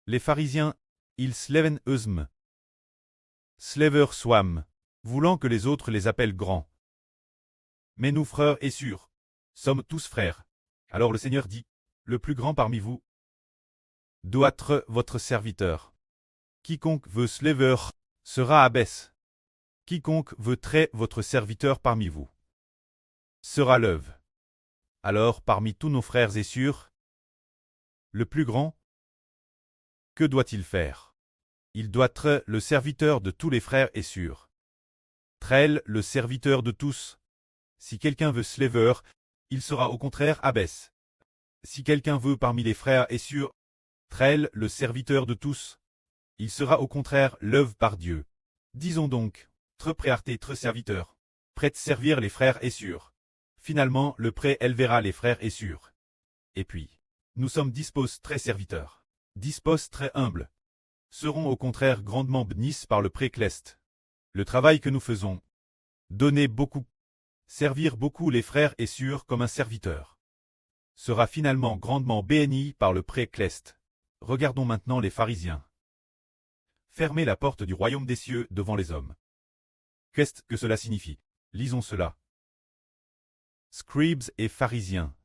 Les pharisiens, ils sleven eusm. Slever swam, voulant que les autres les appellent grands. Mais nous frères et sûrs, sommes tous frères. Alors le Seigneur dit, le plus grand parmi vous doit être votre serviteur. Quiconque veut slever sera abbesse. Quiconque veut très votre serviteur parmi vous sera l'œuvre. Alors parmi tous nos frères et sûrs, le plus grand, que doit-il faire? Il doit être le serviteur de tous les frères et sûrs. Trel, le serviteur de tous. Si quelqu'un veut slaver, il sera au contraire abbesse. Si quelqu'un veut parmi les frères et sûrs, Trel, le serviteur de tous, il sera au contraire l'œuvre par Dieu. Disons donc, tre préarté tre serviteur, prêt de servir les frères et sûrs. Finalement, le prêt élevera les frères et sûrs. Et puis, nous sommes dispos très serviteurs, dispos très humbles, seront au contraire grandement bénis par le prêt cleste. Le travail que nous faisons, donner beaucoup, servir beaucoup les frères et sûrs comme un serviteur, sera finalement grandement béni par le prêt cleste. Regardons maintenant les pharisiens. Fermez la porte du royaume des cieux devant les hommes. Qu'est-ce que cela signifie? Lisons cela. Scribes et pharisiens.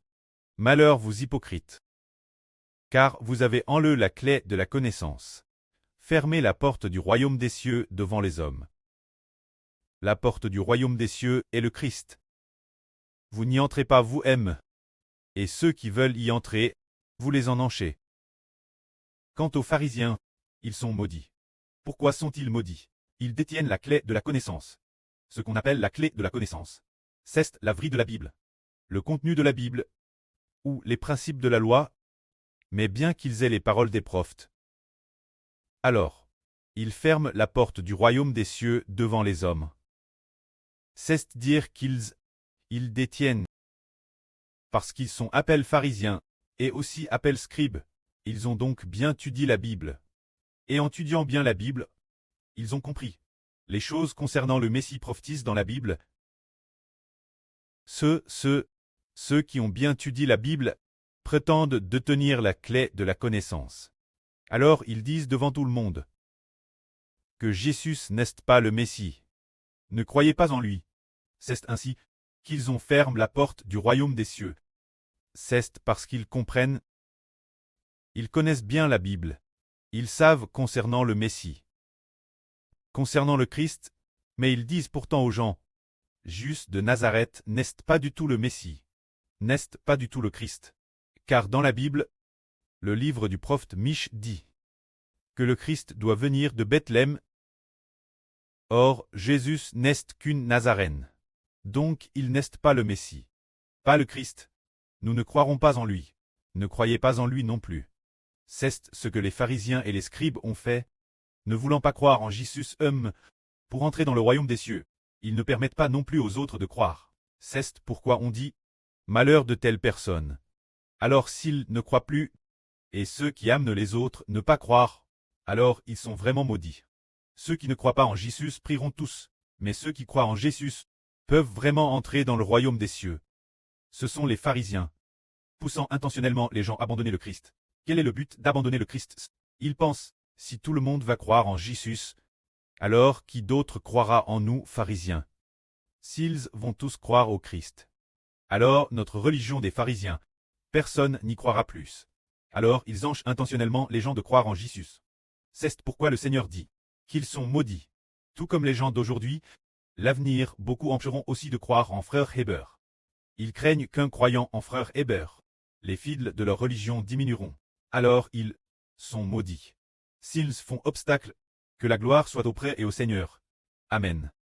Malheur vous hypocrites. Car vous avez en eux la clé de la connaissance. Fermez la porte du royaume des cieux devant les hommes. La porte du royaume des cieux est le Christ. Vous n'y entrez pas vous-même. Et ceux qui veulent y entrer, vous les en enchez. Quant aux pharisiens, ils sont maudits. Pourquoi sont-ils maudits? Ils détiennent la clé de la connaissance. Ce qu'on appelle la clé de la connaissance. C'est la vraie de la Bible. Le contenu de la Bible, ou les principes de la loi, mais bien qu'ils aient les paroles des prophètes. Alors, ils ferment la porte du royaume des cieux devant les hommes. C'est dire qu'ils détiennent. Parce qu'ils sont appelés pharisiens, et aussi appelés scribes, ils ont donc bien étudié la Bible. Et en étudiant bien la Bible, ils ont compris les choses concernant le Messie prophétisé dans la Bible. Ceux qui ont bien étudié la Bible prétendent détenir la clé de la connaissance. Alors ils disent devant tout le monde que Jésus n'est pas le Messie. Ne croyez pas en lui. C'est ainsi qu'ils ont fermé la porte du royaume des cieux. C'est parce qu'ils comprennent. Ils connaissent bien la Bible. Ils savent concernant le Messie. Concernant le Christ, mais ils disent pourtant aux gens, Jésus de Nazareth n'est pas du tout le Messie, n'est pas du tout le Christ. Car dans la Bible, le livre du prophète Mich dit que le Christ doit venir de Bethléem. Or, Jésus n'est qu'une Nazarène. Donc il n'est pas le Messie, pas le Christ. Nous ne croirons pas en lui. Ne croyez pas en lui non plus. C'est ce que les pharisiens et les scribes ont fait, ne voulant pas croire en Jésus pour entrer dans le royaume des cieux. Ils ne permettent pas non plus aux autres de croire. C'est pourquoi on dit « Malheur de telle personne ». Alors s'ils ne croient plus, et ceux qui amenent les autres ne pas croire, alors ils sont vraiment maudits. Ceux qui ne croient pas en Jésus prieront tous, mais ceux qui croient en Jésus peuvent vraiment entrer dans le royaume des cieux. Ce sont les pharisiens, poussant intentionnellement les gens à abandonner le Christ. Quel est le but d'abandonner le Christ? Ils pensent, si tout le monde va croire en Jésus, alors qui d'autre croira en nous, pharisiens? S'ils vont tous croire au Christ, alors notre religion des pharisiens, personne n'y croira plus. Alors ils empêchent intentionnellement les gens de croire en Jésus. C'est pourquoi le Seigneur dit qu'ils sont maudits. Tout comme les gens d'aujourd'hui, l'avenir, beaucoup empêcheront aussi de croire en frère Héber. Ils craignent qu'un croyant en frère Héber, les fils de leur religion diminueront. Alors ils sont maudits. S'ils font obstacle, que la gloire soit auprès et au Seigneur. Amen.